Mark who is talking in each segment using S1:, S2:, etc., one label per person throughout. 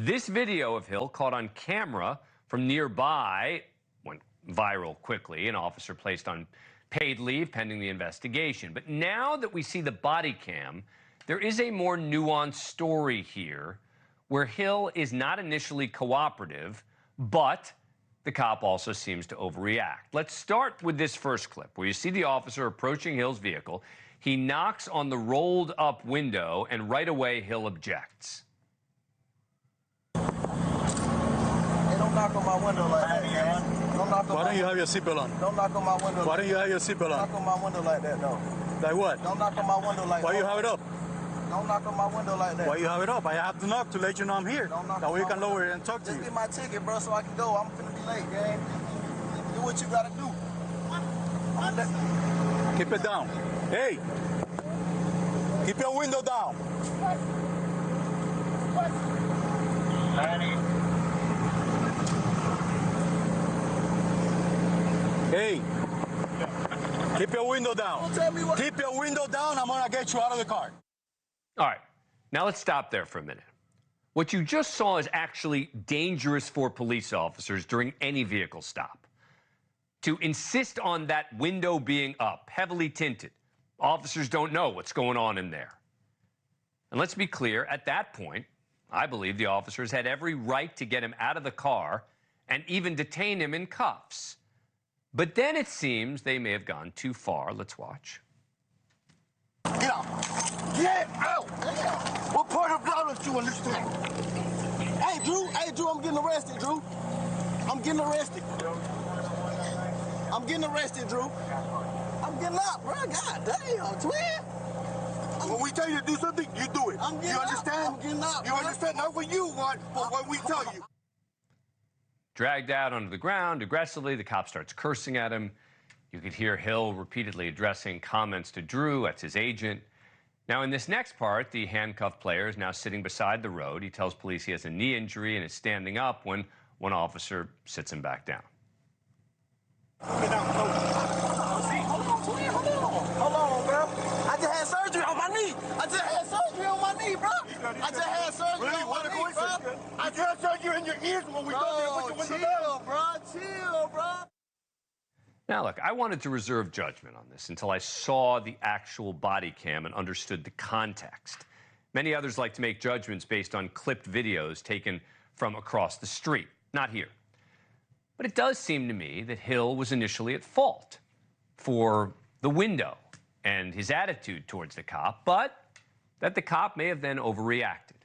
S1: This video of Hill caught on camera from nearby went viral quickly. An officer placed on paid leave pending the investigation. But now that we see the body cam, there is a more nuanced story here where Hill is not initially cooperative, but the cop also seems to overreact. Let's start with this first clip where you see the officer approaching Hill's vehicle. He knocks on the rolled up window and right away Hill objects.
S2: Don't knock on my window like that, man. Don't knock on
S3: Why don't you have your seatbelt on?
S2: Don't knock on my window.
S3: Why don't you have your seatbelt on?
S2: Don't knock on my window like that, no.
S3: Like what?
S2: Don't knock on my window like that.
S3: Why you have it up?
S2: Don't knock on my window like that.
S3: Why you have it up? I have to knock to let you know I'm here.
S2: Don't knock
S3: that
S2: on
S3: way you
S2: my
S3: can lower it and talk to
S2: Just
S3: you.
S2: get my ticket, bro, so I can go. I'm finna be late, gang. Do what you gotta do.
S3: Keep it down. Hey! Keep your window down. Hey! Keep your window down.
S2: Don't tell me what.
S3: Keep your window down. I'm gonna get you out of the car.
S1: All right, now let's stop there for a minute. What you just saw is actually dangerous for police officers during any vehicle stop. To insist on that window being up, heavily tinted, officers don't know what's going on in there. And let's be clear, at that point, I believe the officers had every right to get him out of the car and even detain him in cuffs. But then it seems they may have gone too far. Let's watch.
S2: Get out. Get out. What part of violence you understand? Hey, Drew, I'm getting arrested, Drew. I'm getting arrested. I'm getting arrested, Drew. I'm getting up, bro. God damn, twin.
S4: When we tell you to do something, you do it.
S2: I'm getting
S4: you understand?
S2: up. I'm getting up,
S4: You
S2: bro.
S4: understand? Not what you want, but what we tell you.
S1: Dragged out onto the ground aggressively, the cop starts cursing at him. You could hear Hill repeatedly addressing comments to Drew, that's his agent. Now, in this next part, the handcuffed player is now sitting beside the road. He tells police he has a knee injury and is standing up when one officer sits him back down.
S2: Get down, hold on, twin, hold on, bro. I just had surgery on my knee. I just had surgery on my knee, bro. I just had surgery
S4: Really?
S2: on
S4: What a
S2: my knee, bro.
S4: coincidence. I just heard you in your ears when we told you to put your window down.
S2: Chill, bro.
S1: Now, look, I wanted to reserve judgment on this until I saw the actual body cam and understood the context. Many others like to make judgments based on clipped videos taken from across the street. Not here. But it does seem to me that Hill was initially at fault for the window and his attitude towards the cop, but that the cop may have then overreacted.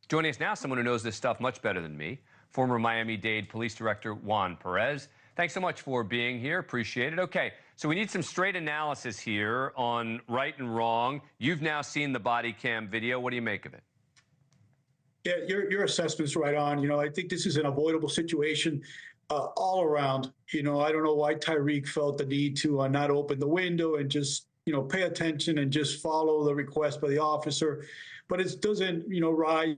S1: Joining us now, someone who knows this stuff much better than me, former Miami-Dade Police Director Juan Perez. Thanks so much for being here. Appreciate it. Okay, so we need some straight analysis here on right and wrong. You've now seen the body cam video. What do you make of it?
S5: Yeah, your assessment's right on. You know, I think this is an avoidable situation all around. You know, I don't know why Tyreek felt the need to not open the window and just, pay attention and just follow the request by the officer. But it doesn't, rise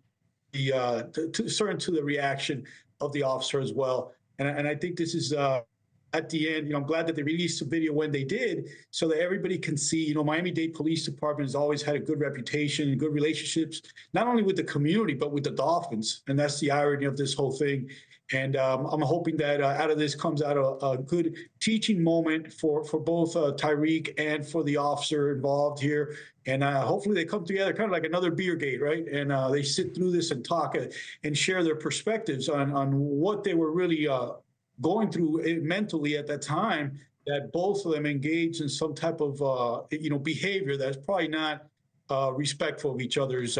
S5: to the reaction of the officer as well. And I think this is at the end, I'm glad that they released the video when they did so that everybody can see, Miami-Dade Police Department has always had a good reputation and good relationships, not only with the community, but with the Dolphins. And that's the irony of this whole thing. And I'm hoping that out of this comes out a good teaching moment for both Tyreek and for the officer involved here. And hopefully they come together kind of like another beer gate, right? And they sit through this and talk and share their perspectives on what they were really going through mentally at that time, that both of them engaged in some type of, behavior that's probably not respectful of each other's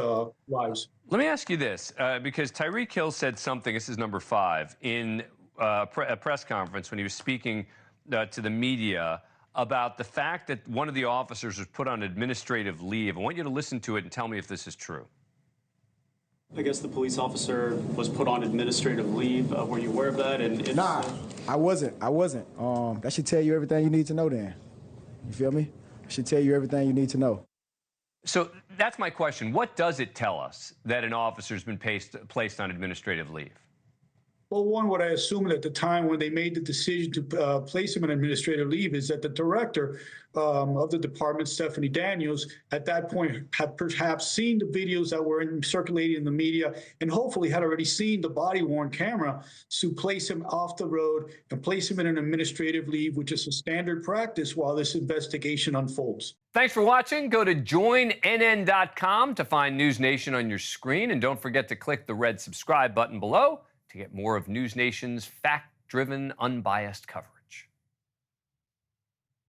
S5: lives.
S1: Let me ask you this, because Tyreek Hill said something, this is number 5, in a press conference when he was speaking to the media about the fact that one of the officers was put on administrative leave. I want you to listen to it and tell me if this is true.
S6: I guess the police officer was put on administrative leave. Were you aware of that? And
S7: nah, I wasn't. That should tell you everything you need to know then. You feel me? It should tell you everything you need to know.
S1: So that's my question. What does it tell us that an officer's been placed on administrative leave?
S5: Well, one, what I assumed at the time when they made the decision to place him on administrative leave is that the director of the department, Stephanie Daniels, at that point had perhaps seen the videos that were circulating in the media and hopefully had already seen the body-worn camera to place him off the road and place him in an administrative leave, which is a standard practice while this investigation unfolds.
S1: Thanks for watching. Go to joinnn.com to find News Nation on your screen. And don't forget to click the red subscribe button below to get more of News Nation's fact-driven, unbiased coverage.